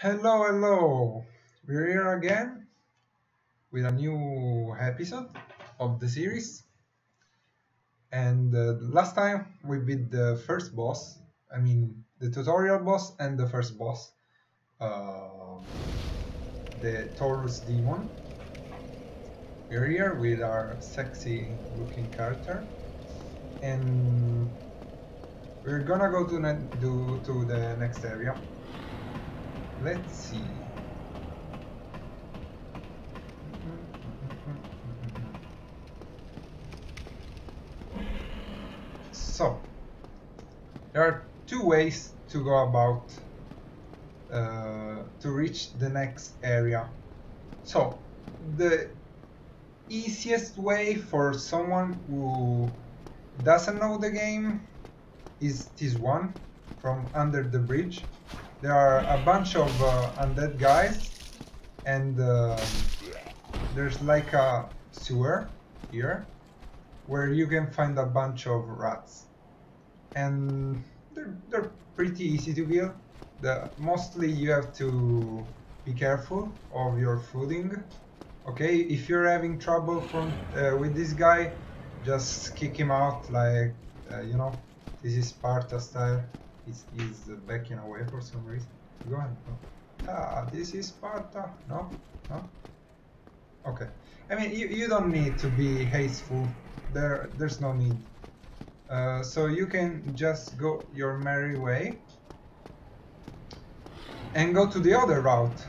Hello, hello! We're here again with a new episode of the series. And last time we beat the first boss, I mean the tutorial boss and the first boss, uh, the Taurus demon. We're here with our sexy looking character, and we're gonna go to the next area. Let's see. So, there are two ways to go about to reach the next area. So, the easiest way for someone who doesn't know the game is this one from under the bridge. There are a bunch of undead guys, and there's like a sewer here where you can find a bunch of rats, and they're pretty easy to kill. Mostly you have to be careful of your footing. Okay, if you're having trouble with this guy, just kick him out like, this is Sparta style. He's backing away for some reason. Go ahead. No. Ah, this is Sparta. No? No? Okay. I mean, you don't need to be hasteful. There's no need. So you can just go your merry way and go to the other route.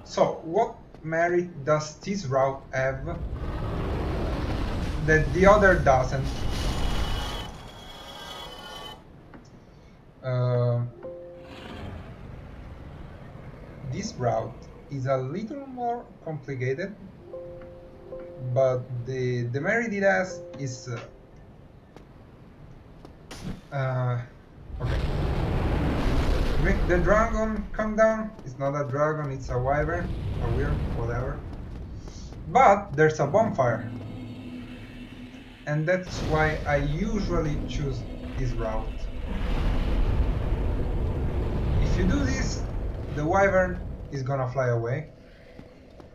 So what merit does this route have that the other doesn't? This route is a little more complicated, but the merit it has is okay. Make the dragon come down. It's not a dragon, it's a wyvern, a weird, whatever. But there's a bonfire, and that's why I usually choose this route. If you do this, the wyvern is gonna fly away.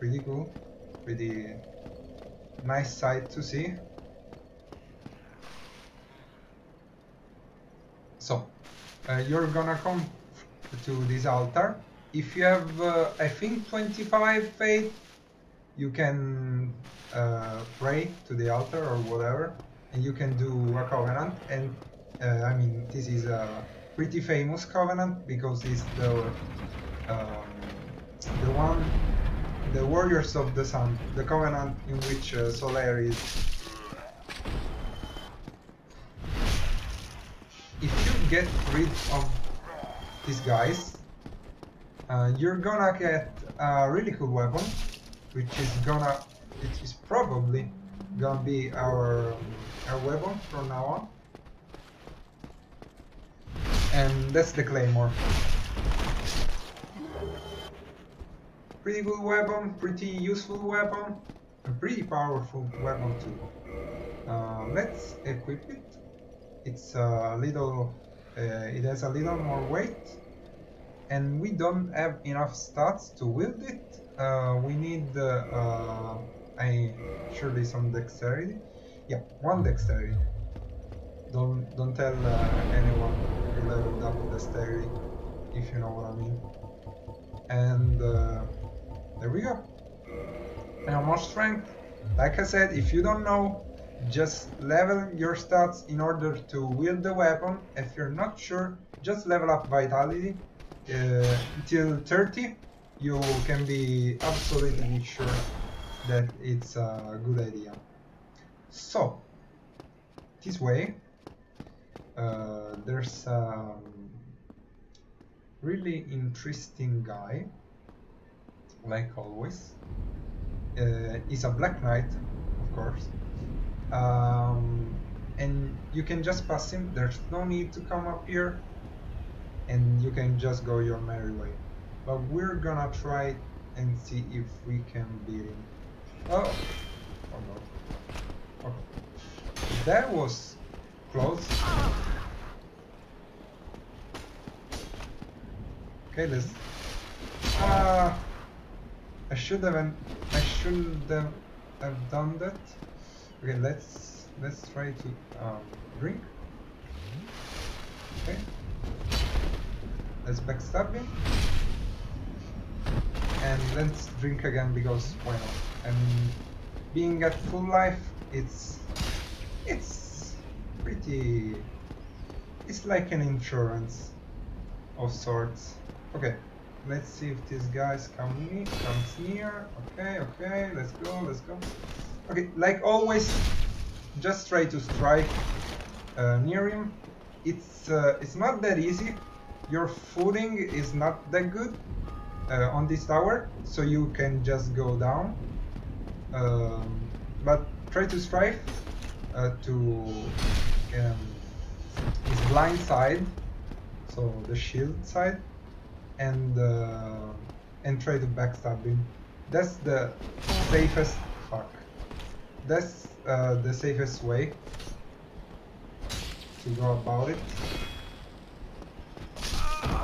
Pretty cool, pretty nice sight to see. So, you're gonna come to this altar. If you have, I think, 25 faith, you can pray to the altar or whatever, and you can do a covenant. And I mean, this is a pretty famous covenant because it's the Warriors of the Sun, the covenant in which Solaire is. If you get rid of these guys, you're gonna get a really cool weapon, which is probably gonna be our weapon from now on, and that's the Claymore. Pretty good weapon, pretty useful weapon, a pretty powerful weapon too. Let's equip it. It's a little, it has a little more weight, and we don't have enough stats to wield it. We need surely some dexterity. Yeah, one dexterity. Don't tell anyone you leveled up dexterity, if you know what I mean. And there we go. And how much strength? Like I said, if you don't know, just level your stats in order to wield the weapon. If you're not sure, just level up vitality until 30. You can be absolutely sure that it's a good idea. So, this way, there's a really interesting guy, like always. He's a Black Knight, of course. And you can just pass him. There's no need to come up here, and you can just go your merry way. But we're gonna try and see if we can beat him. Oh no. Okay. That was close. Okay, let's I should have done that. Okay, let's try to drink. Okay, let's backstab him, and let's drink again because why not? And being at full life, it's pretty. It's like an insurance of sorts. Okay, let's see if this guy's comes near. Okay, let's go. Okay, like always, just try to strike near him. It's not that easy. Your footing is not that good on this tower, so you can just go down. But try to strike to his blind side, so the shield side, and try to backstab him. That's the safest. That's the safest way to go about it.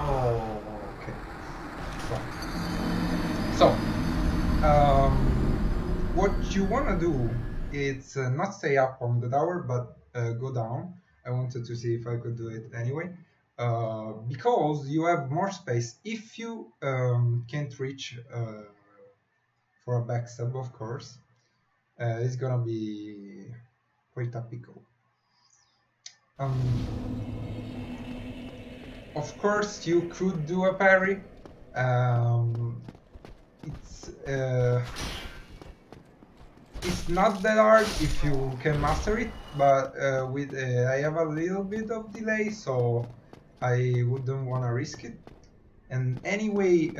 Oh, okay. So, what you wanna do is not stay up on the tower, but go down. I wanted to see if I could do it anyway, because you have more space. If you can't reach for a backstab, of course, it's gonna be quite a pickle. Of course, you could do a parry. It's not that hard if you can master it, but I have a little bit of delay, so I wouldn't want to risk it. And anyway,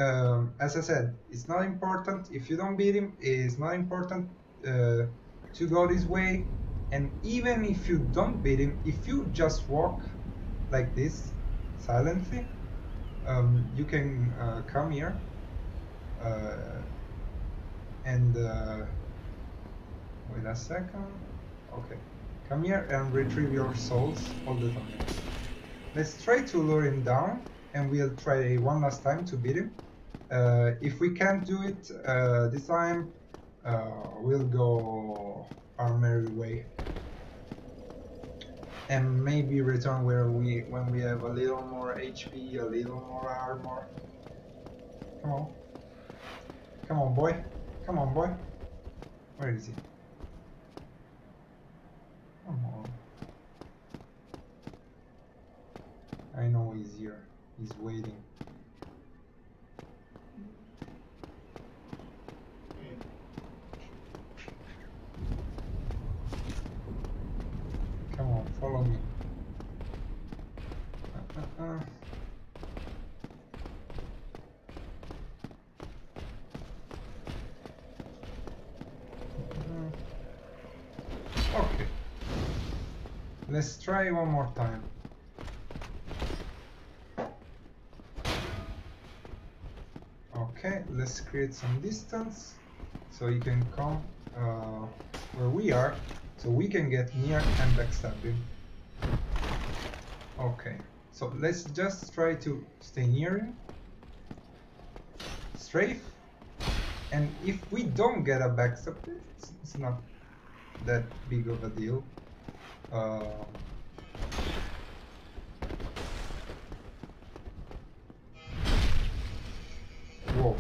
as I said, it's not important. If you don't beat him, it's not important to go this way. And even if you don't beat him, if you just walk like this, silently, you can come here and wait a second. Okay, come here and retrieve your souls all the time. Let's try to lure him down, and we'll try one last time to beat him. If we can't do it this time, we'll go our merry way, and maybe return when we have a little more HP, a little more armor. Come on, boy. Where is he? Come on. I know he's here. He's waiting. Come on, follow me. Okay. Let's try one more time. Okay, let's create some distance so you can come where we are, so we can get near and backstab him. Okay, so let's just try to stay near him, strafe, and if we don't get a backstab, it's not that big of a deal. Whoa.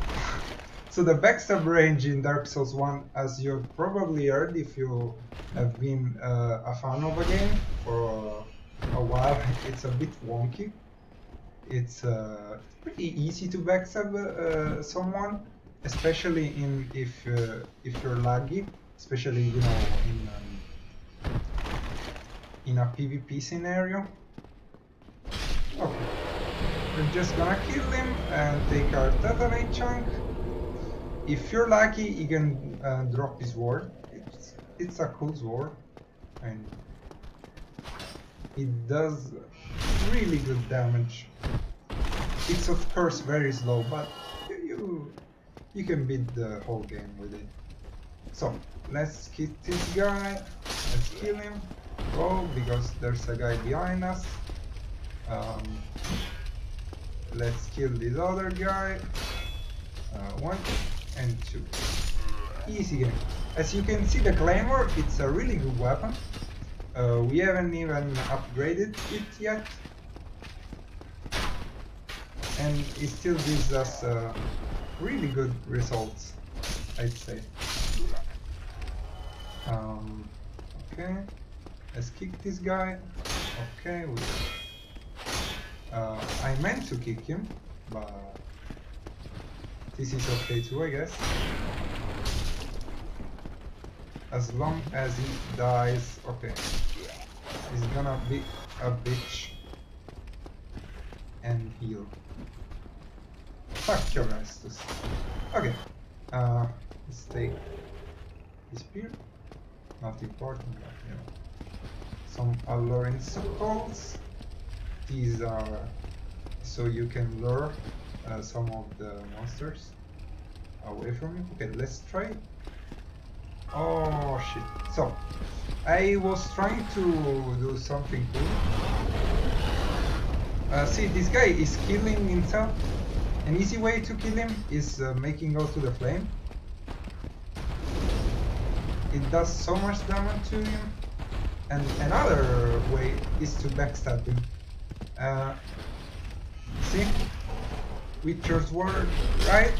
So the backstab range in Dark Souls 1, as you've probably heard if you have been a fan of a game for a while, it's a bit wonky. It's pretty easy to backstab someone, especially if you're laggy, especially in a PvP scenario. Okay, we're just gonna kill him and take our Tetanite chunk. If you're lucky, you can drop his sword. It's a cool sword, and it does really good damage. It's of course very slow, but you can beat the whole game with it. So let's kill this guy. Let's kill him. Go, because there's a guy behind us. Let's kill this other guy. 1 and 2. Easy game. As you can see, the Claymore, it's a really good weapon. We haven't even upgraded it yet. And it still gives us really good results, I'd say. Okay, let's kick this guy. Okay, I meant to kick him, but this is okay too, I guess. As long as he dies, okay. He's gonna be a bitch and heal. Fuck your Estus. Okay, let's take this spear. Not important, but you know. Some alluring skulls. These are so you can lure some of the monsters away from you. Okay, let's try. Oh shit. So, I was trying to do something cool. See, this guy is killing himself. An easy way to kill him is making go to the flame. It does so much damage to him. And another way is to backstab him. See? With your sword right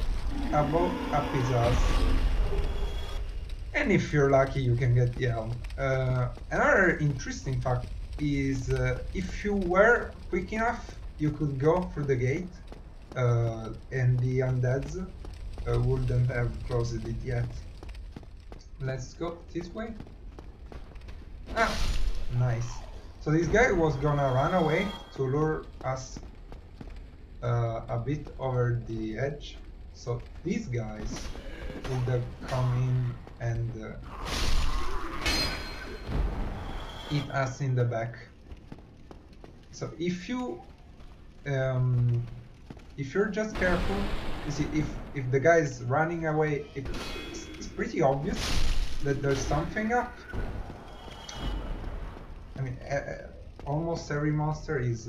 above up his ass. And if you're lucky, you can get the helm. Another interesting fact is if you were quick enough, you could go through the gate and the undeads wouldn't have closed it yet. Let's go this way. Ah, nice. So this guy was gonna run away to lure us a bit over the edge. So these guys would have come in and eat us in the back. So if you're just careful, you see if the guy is running away, it's pretty obvious that there's something up. I mean, almost every monster is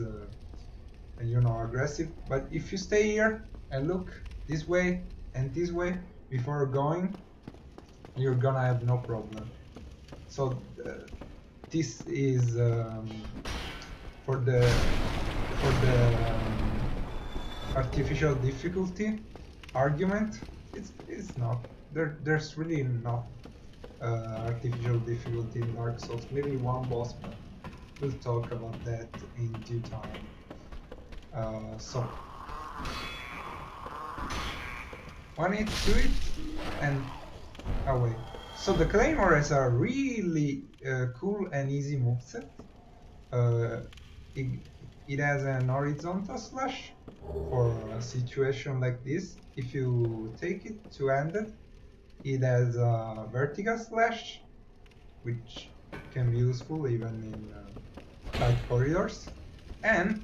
you know, aggressive, but if you stay here and look this way and this way before going, you're gonna have no problem. So this is for the artificial difficulty argument. It's not there's really not artificial difficulty in Dark Souls. Maybe one boss, but we'll talk about that in due time. So one hit to it and away. So the Claymore has a really cool and easy moveset. It has an horizontal slash for a situation like this. If you take it two-handed, it has a vertical slash, which can be useful even in tight corridors, and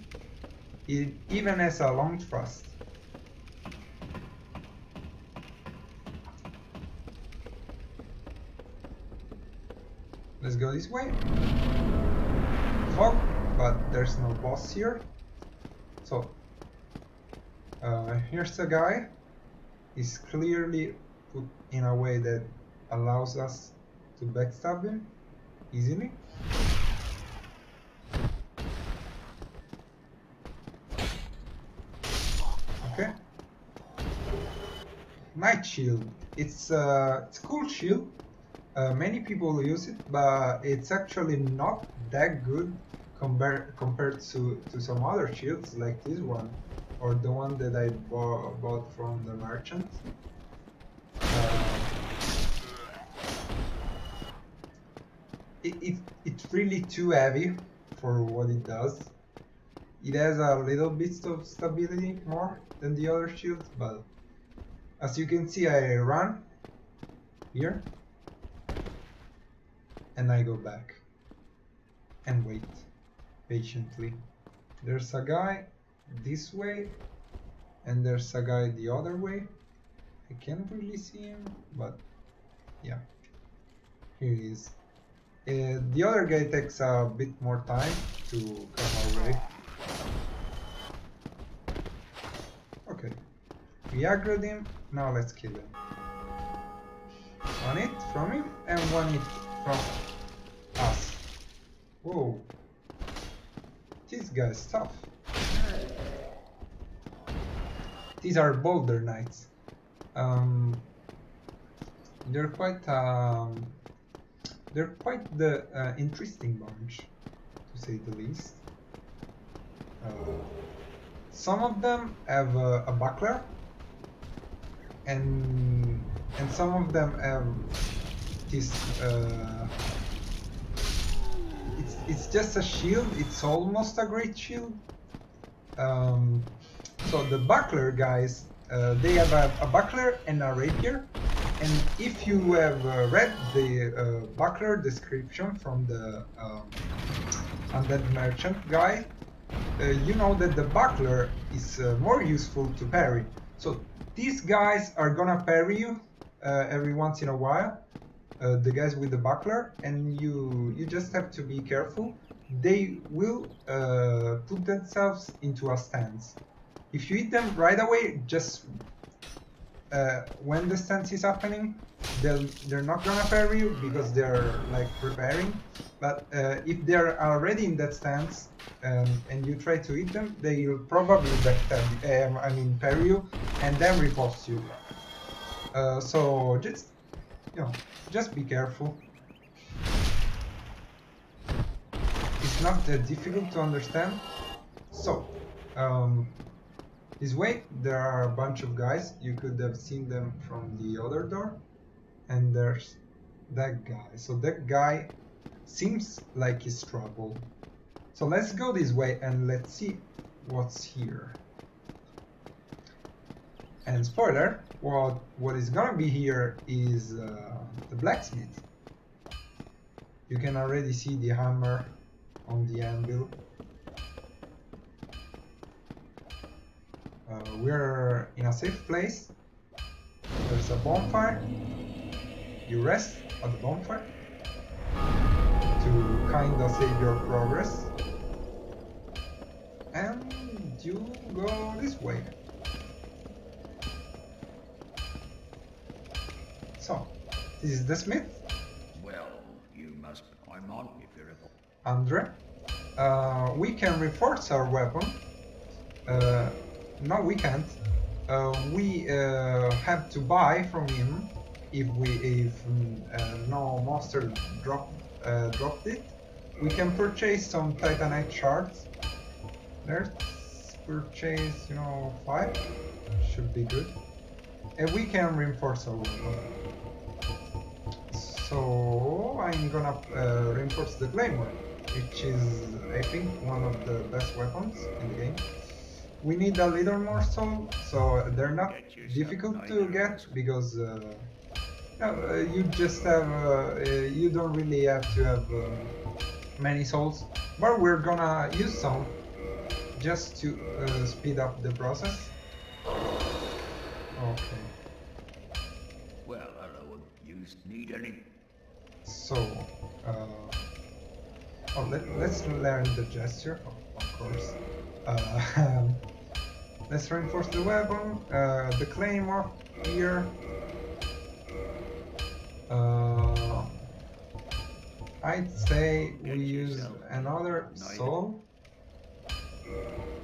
it even has a long thrust. Let's go this way. Fog, but there's no boss here. So here's a guy. He's clearly put in a way that allows us to backstab him easily. Okay. Night shield. It's a cool shield. Many people use it, but it's actually not that good compared to some other shields like this one, or the one that I bought from the merchant. It's really too heavy for what it does. It has a little bit of stability more than the other shields, but as you can see, I run here and I go back and wait patiently. There's a guy this way and there's a guy the other way. I can't really see him, but yeah, here he is. The other guy takes a bit more time to come our way. Okay, we aggroed him Now let's kill him. One hit from him and one hit from us. Whoa. This guy's tough. These are Boulder Knights. They're quite the interesting bunch, to say the least. Some of them have a buckler, and some of them have this. It's just a shield. It's almost a great shield. So the buckler guys, they have a buckler and a rapier. And if you have read the buckler description from the Undead Merchant guy, you know that the buckler is more useful to parry. So these guys are gonna parry you every once in a while, the guys with the buckler, and you just have to be careful. They will put themselves into a stance. If you hit them right away, just when the stance is happening, they're not gonna parry you because they're like preparing. But if they're already in that stance and you try to hit them, they'll probably backstab, parry you and then riposte you. So just be careful. It's not that difficult to understand. So this way there are a bunch of guys. You could have seen them from the other door, and there's that guy. So that guy seems like he's trouble. So let's go this way and let's see what's here. And spoiler, what is gonna be here is the blacksmith. You can already see the hammer on the anvil. We're in a safe place. There's a bonfire. You rest at the bonfire to kind of save your progress. And you go this way. So, this is the smith. Well, you must climb on if you're able. Andre. We can reinforce our weapon. No, we can't. We have to buy from him if no monster dropped it. We can purchase some Titanite shards. Let's purchase, 5. Should be good. And we can reinforce our weapon. So I'm gonna reinforce the Claymore, which is, I think, one of the best weapons in the game. We need a little more soul, so they're not difficult to get because you just have you don't really have to have many souls, but we're gonna use some just to speed up the process. Okay. Well, hello. You need any? So, let's learn the gesture, of course. Let's reinforce the weapon, the Claymore here. I'd say we use another soul,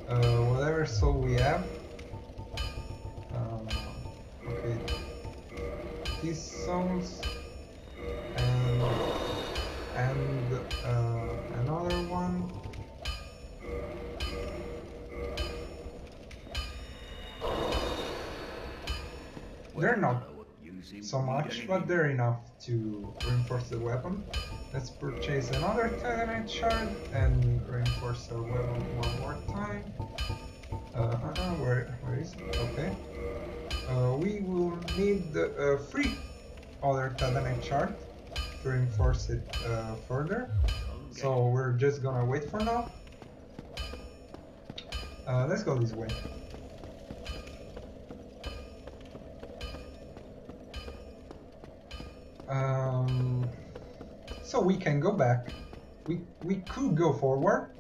whatever soul we have. Okay, these souls and another one. They're not so much, but they're enough to reinforce the weapon. Let's purchase another Titanite shard and reinforce our weapon one more time. Where is it? Okay. We will need 3 other Titanite shards to reinforce it further. So we're just gonna wait for now. Let's go this way. So we can go back. We could go forward.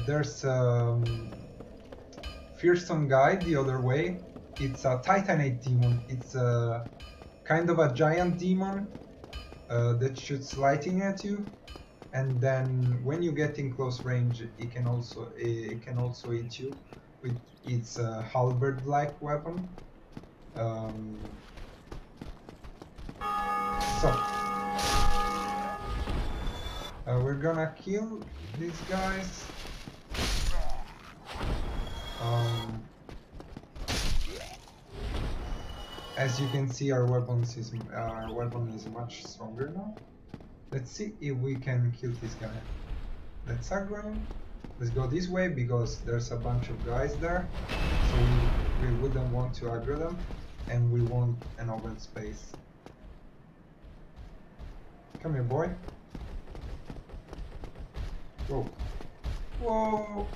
There's fearsome guy the other way. it's a Titanate demon. It's a kind of a giant demon that shoots lightning at you, and then when you get in close range, it can also hit you with its halberd-like weapon. So we're gonna kill these guys. As you can see, our weapon is much stronger now. Let's see if we can kill this guy. Let's aggro him. Let's go this way because there's a bunch of guys there, so we wouldn't want to aggro them, and we want an open space. Come here, boy. Whoa. Whoa.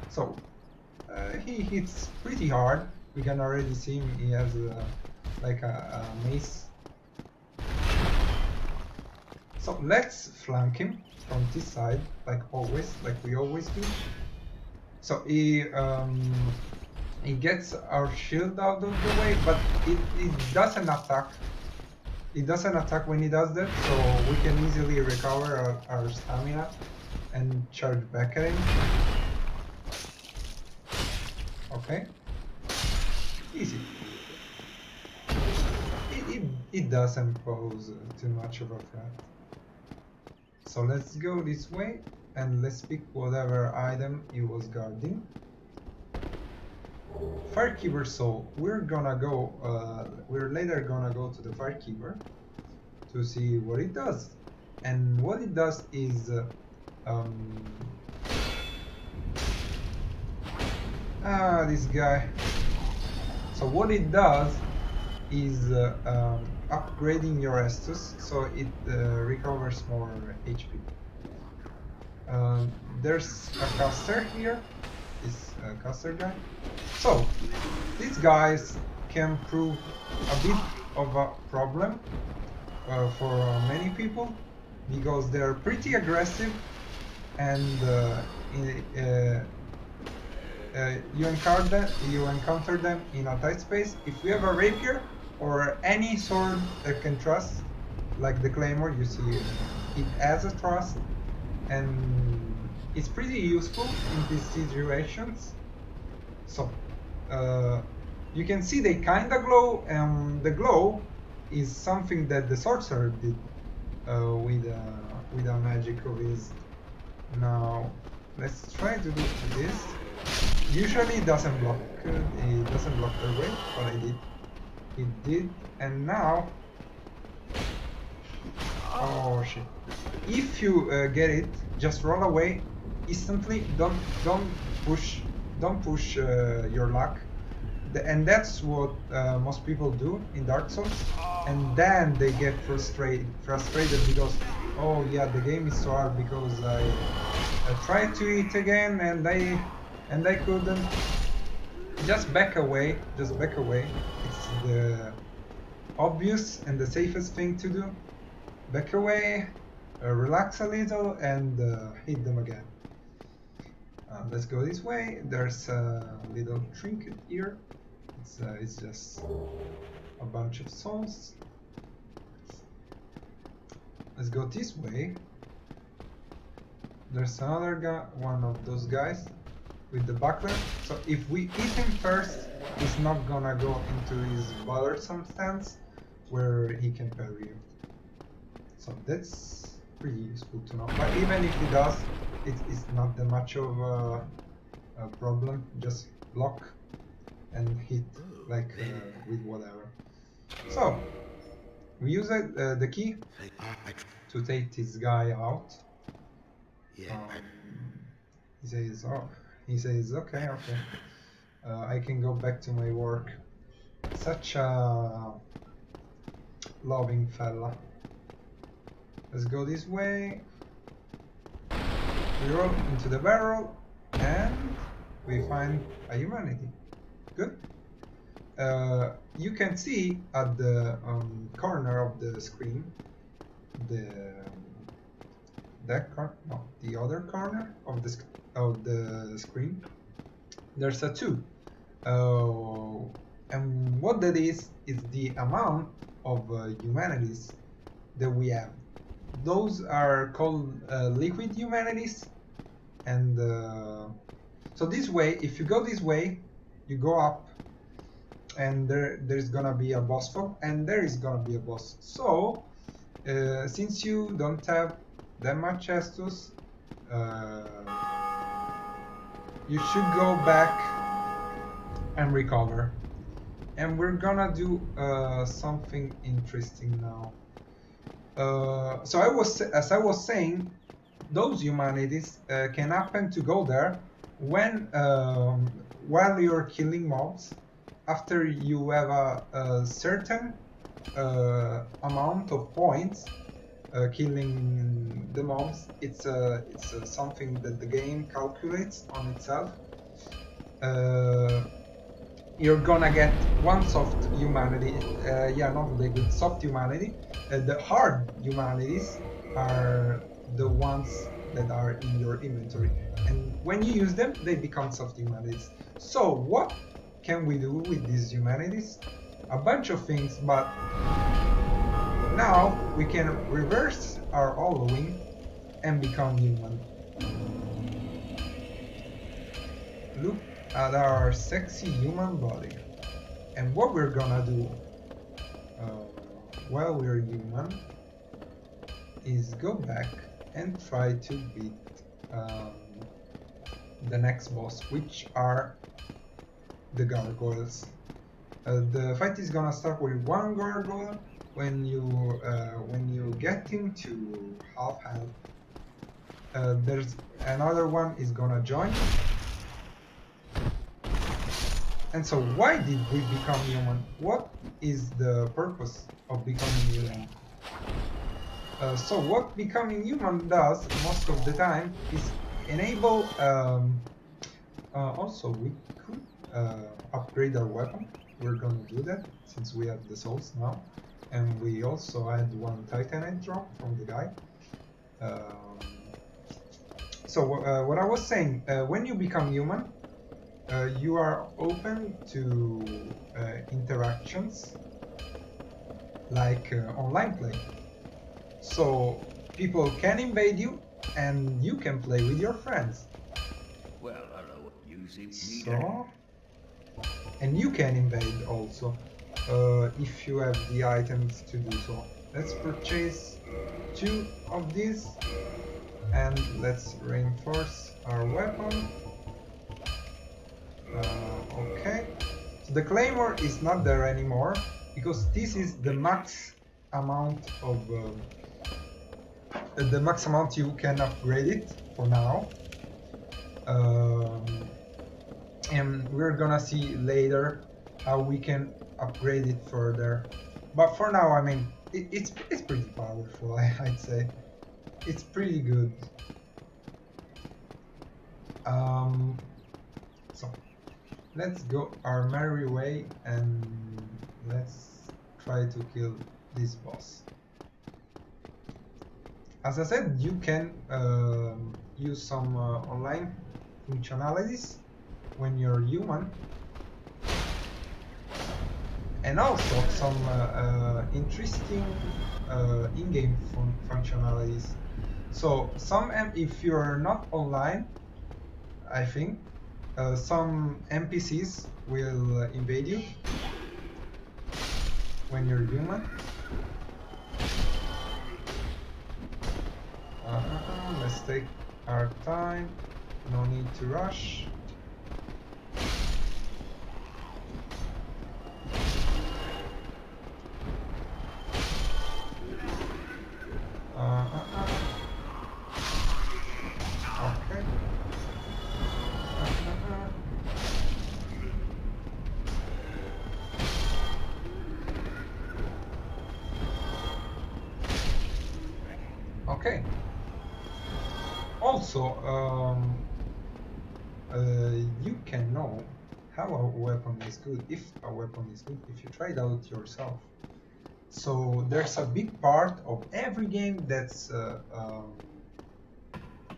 So, he hits pretty hard. We can already see him. He has like a mace. So let's flank him from this side, like always, like we always do. So he gets our shield out of the way, but it doesn't attack. It doesn't attack when he does that, so we can easily recover our stamina and charge back at him. Okay. Easy. It doesn't pose too much of a threat. So let's go this way and let's pick whatever item he was guarding. Firekeeper Soul. We're gonna go. We're later gonna go to the Firekeeper to see what it does. And what it does is this guy. So what it does is upgrading your Estus, so it recovers more HP. There's a caster here, this caster guy. So these guys can prove a bit of a problem for many people because they're pretty aggressive, and you encounter them in a tight space. If you have a rapier or any sword that can thrust, like the Claymore, you see it has a thrust, and it's pretty useful in these situations. So you can see they kinda glow, and the glow is something that the sorcerer did with a magic of his. Now let's try to do this. Usually it doesn't block their way, but I did. It did, and now, oh shit! If you get it, just roll away instantly. Don't push your luck, and that's what most people do in Dark Souls. And then they get frustrated because, oh yeah, the game is so hard because I tried to eat again and I couldn't. Just back away. It's the obvious and the safest thing to do. Back away, relax a little, and hit them again. Let's go this way. There's a little trinket here. It's just a bunch of souls. Let's go this way. There's another guy, one of those guys with the buckler. So if we eat him first, he's not gonna go into his bothersome stance where he can parry you. So that's pretty useful to know. But even if he does, it's not that much of a problem. Just block and hit like with whatever. So we use the key to take this guy out. He says, okay. I can go back to my work. Such a loving fella. Let's go this way. We roll into the barrel and we find a humanity. Good. You can see at the corner of the screen, the other corner of the screen, there's a 2. And what that is the amount of humanities that we have. Those are called liquid humanities, and so this way, if you go this way, you go up, and there's gonna be a boss fight, and there is gonna be a boss. So since you don't have that much Estus, you should go back and recover. And we're gonna do something interesting now. So as I was saying, those humanities can happen to go there when while you're killing mobs. After you have a certain amount of points killing the mobs, it's something that the game calculates on itself. You're gonna get one soft humanity, not the good soft humanity. The hard humanities are the ones that are in your inventory, and when you use them, they become soft humanities. So what can we do with these humanities? A bunch of things, but now we can reverse our hollowing and become human. Look at our sexy human body. And what we're gonna do while we're human is go back and try to beat the next boss, which are the gargoyles. The fight is gonna start with one gargoyle. When you get him to half health, there's another one is gonna join. And so why did we become human? What is the purpose of becoming human? So what becoming human does most of the time is enable, also we could upgrade our weapon. We're gonna do that since we have the souls now. And we also had one Titanite drop from the guy. So what I was saying, when you become human, you are open to interactions like online play. So people can invade you and you can play with your friends. Well, hello, music So, and you can invade also if you have the items to do so. Let's purchase 2 of these and let's reinforce our weapon. Okay, so the Claymore is not there anymore because this is the max amount of the max amount you can upgrade it for now, and we're gonna see later how we can upgrade it further. But for now, I mean, it's pretty powerful. I'd say it's pretty good. So let's go our merry way and let's try to kill this boss. As I said, you can use some online functionalities when you're human, and also some interesting in-game functionalities. So some, if you're not online, I think some NPCs will invade you when you're human. Let's take our time, no need to rush. Okay. Okay. Also, you can know how a weapon is good, if a weapon is good, if you try it out yourself. So there's a big part of every game that's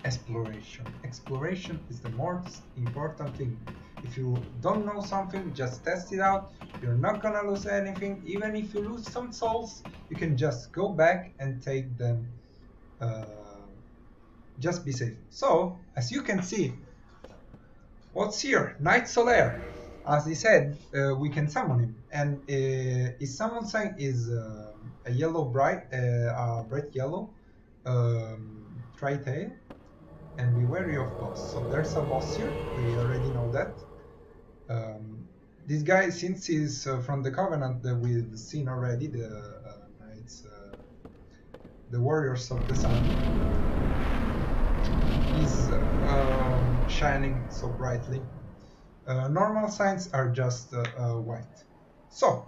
exploration. Exploration is the most important thing. If you don't know something, just test it out. You're not gonna lose anything. Even if you lose some souls, you can just go back and take them. Just be safe. So, as you can see, what's here? Knight Solaire. As he said, we can summon him, and his summon sign is a yellow bright yellow tri-tail, and be wary of boss. So there's a boss here. We already know that. This guy, since he's from the Covenant that we've seen already, the knights, the warriors of the sun, is shining so brightly. Normal signs are just white. So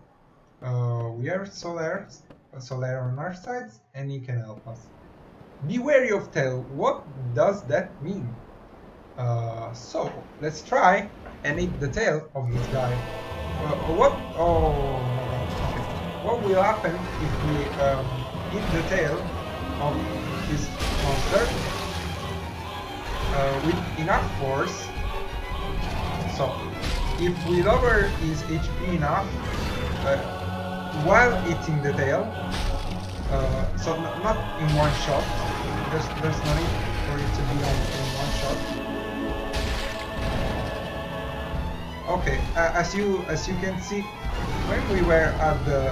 we have Solaire on our sides, and he can help us. Be wary of tail. What does that mean? So let's try and hit the tail of this guy. What? Oh my god. Okay. What will happen if we hit the tail of this monster with enough force? So if we lower his HP enough while hitting the tail, so not in one shot. There's no need for it to be in one shot. Okay, as you can see, when we were at the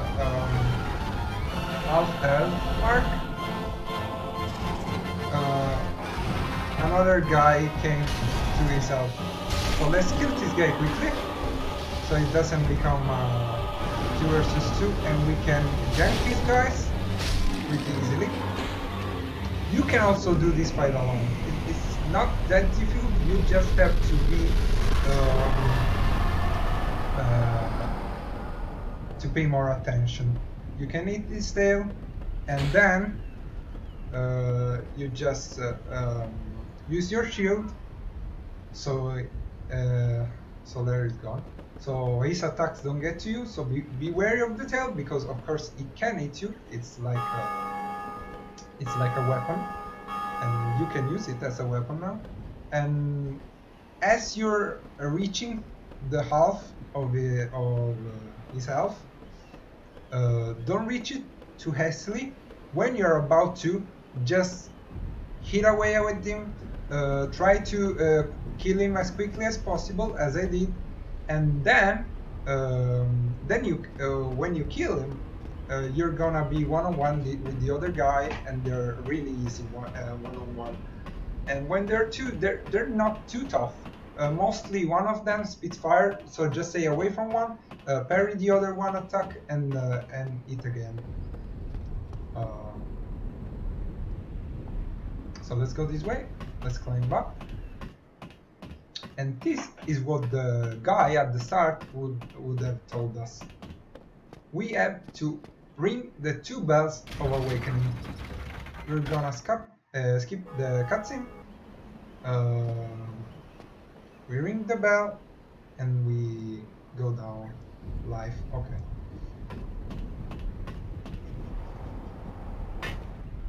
half health mark, another guy came to his help. So let's kill this guy quickly, so it doesn't become 2 versus 2, and we can gank these guys pretty easily. You can also do this fight alone. It's not that difficult. You just have to be to pay more attention. You can hit this tail, and then you just use your shield. So there is gone. So his attacks don't get to you. So be wary of the tail, because of course it can hit you. It's like a weapon, and you can use it as a weapon now. And as you're reaching the half of his health, don't reach it too hastily. When you're about to, just hit away with him. Try to kill him as quickly as possible, as I did, and then you when you kill him, you're gonna be one-on-one with the other guy, and they're really easy one-on-one. And when they're two, they're not too tough. Mostly one of them spits fire, so just stay away from one, parry the other one attack, and hit again. So let's go this way. Let's climb up. And this is what the guy at the start would have told us. We have to ring the 2 bells of awakening. We're gonna skip the cutscene. We ring the bell and we go down live. Okay.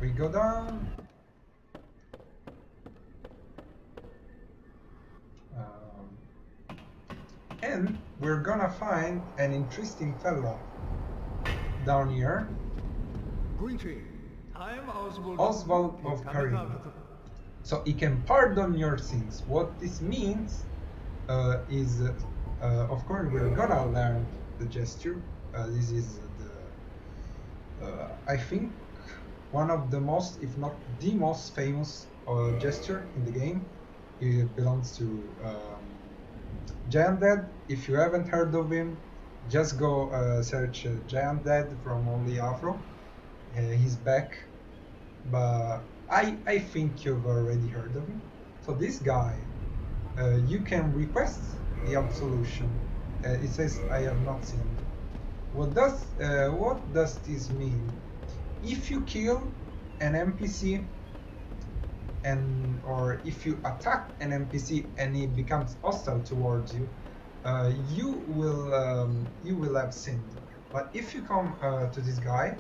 We go down. And we're gonna find an interesting fella down here. Greeting. I am Oswald of Karim. So he can pardon your sins. What this means is, of course, we're gonna learn the gesture. This is I think, one of the most, if not the most famous gesture in the game. It belongs to Giant Dead. If you haven't heard of him, just go search Giant Dead from Only Afro. He's back, but I think you've already heard of him. So this guy, you can request the absolution. It says I have not sinned. What does this mean? If you kill an NPC, or if you attack an NPC and he becomes hostile towards you, you will have sinned. But if you come to this guy,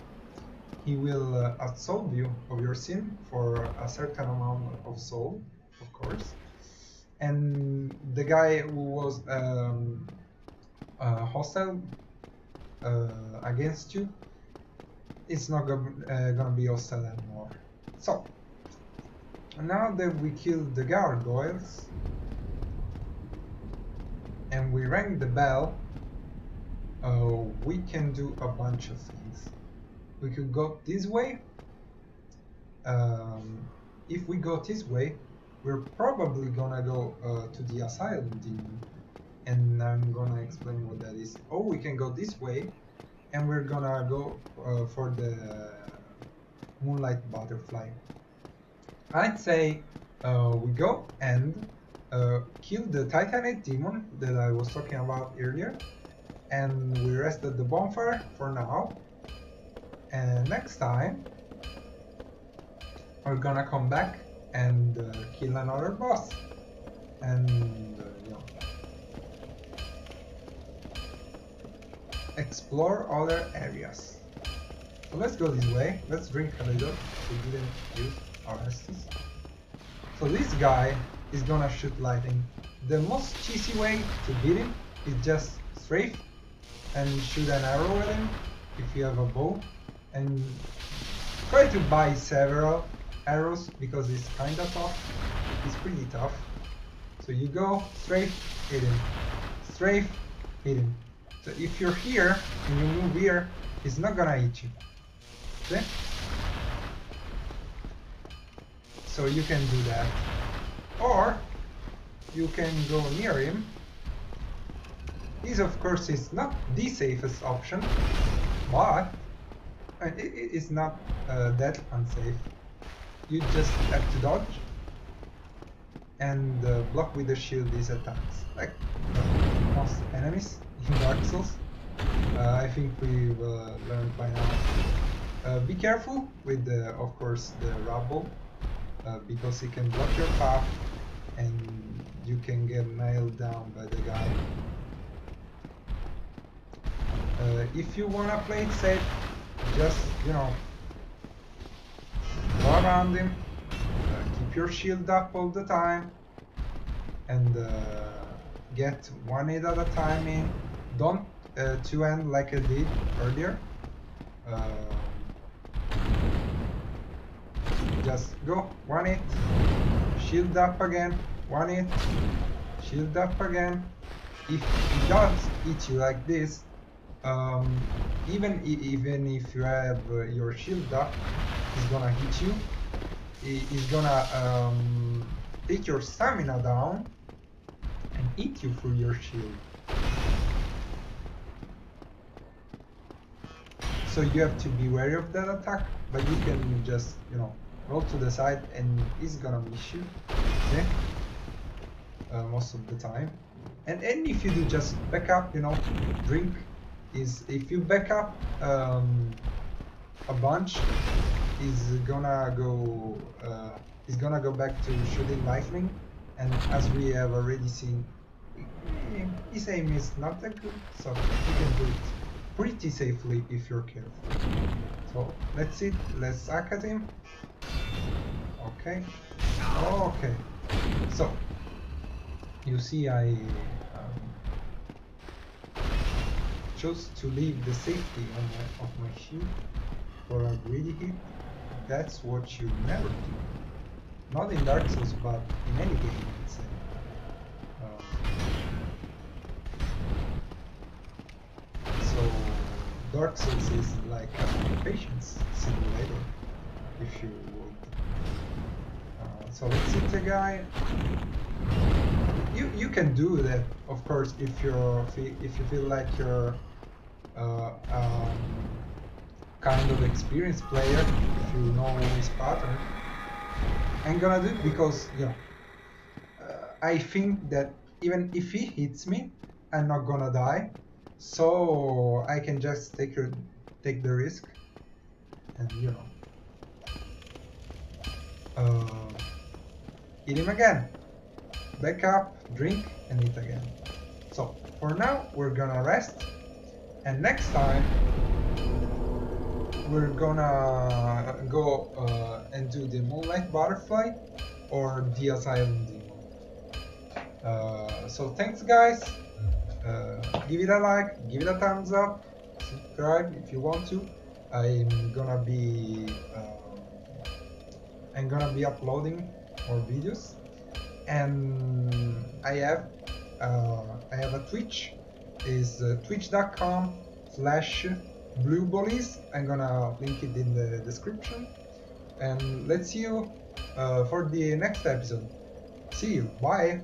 he will absolve you of your sin for a certain amount of soul, of course. and the guy who was hostile against you, it's not gonna be hostile anymore. So now that we killed the gargoyles and we rang the bell, we can do a bunch of things. We could go this way. If we go this way, we're probably gonna go to the asylum demon, and I'm gonna explain what that is. Oh, we can go this way, and we're gonna go for the moonlight butterfly. I'd say we go and kill the Titanate demon that I was talking about earlier, and we rest at the bonfire for now. And next time we're gonna come back and kill another boss, and you know, explore other areas. So let's go this way. Let's drink a little. We didn't use our Estus. So this guy is gonna shoot lightning. The most cheesy way to beat him is just strafe and shoot an arrow at him if you have a bow, and try to buy several arrows because it's kinda tough. It's pretty tough. So you go strafe, hit him, strafe, hit him. So if you're here and you move here, he's not gonna hit you. Okay? So you can do that. Or you can go near him. This of course is not the safest option, but it is not that unsafe. You just have to dodge and block with the shield these attacks, like most enemies in Dark Souls. I think we've learned by now. Be careful with the, of course, the rubble, because it can block your path and you can get nailed down by the guy. If you wanna play it safe, just, you know, go around him, keep your shield up all the time, and get one hit at a time in. Don't two-hand like I did earlier. Just go, one hit, shield up again, one hit, shield up again. If he does hit you like this, even if you have your shield up, he's gonna hit you. He's gonna take your stamina down and hit you through your shield. So you have to be wary of that attack, but you can just, you know, roll to the side and he's gonna miss you. Okay? Most of the time. And if you do just back up, you know, drink. Is if you back up a bunch, is gonna go back to shooting lightning, and as we have already seen, his aim is not that good, so you can do it pretty safely if you're careful. So let's see, let's hack at him. Okay, okay. So you see, I chose to leave the safety of my shield for a greedy hit. That's what you never do. Not in Dark Souls, but in any game, I'd say. So Dark Souls is like a patience simulator, if you would. So let's hit the guy. You can do that, of course, if you feel like you're kind of experienced player, if you know his pattern. I'm gonna do it because, yeah, I think that even if he hits me, I'm not gonna die, so I can just take the risk, and you know, hit him again. Back up, drink, and eat again. So for now, we're gonna rest, and next time we're gonna go and do the moonlight butterfly or the asylum demon. So thanks guys, give it a like, give it a thumbs up, subscribe if you want to. I'm gonna be uploading more videos, and I have a Twitch, is twitch.com/bluebullies. I'm gonna link it in the description, and let's see you for the next episode. See you, bye.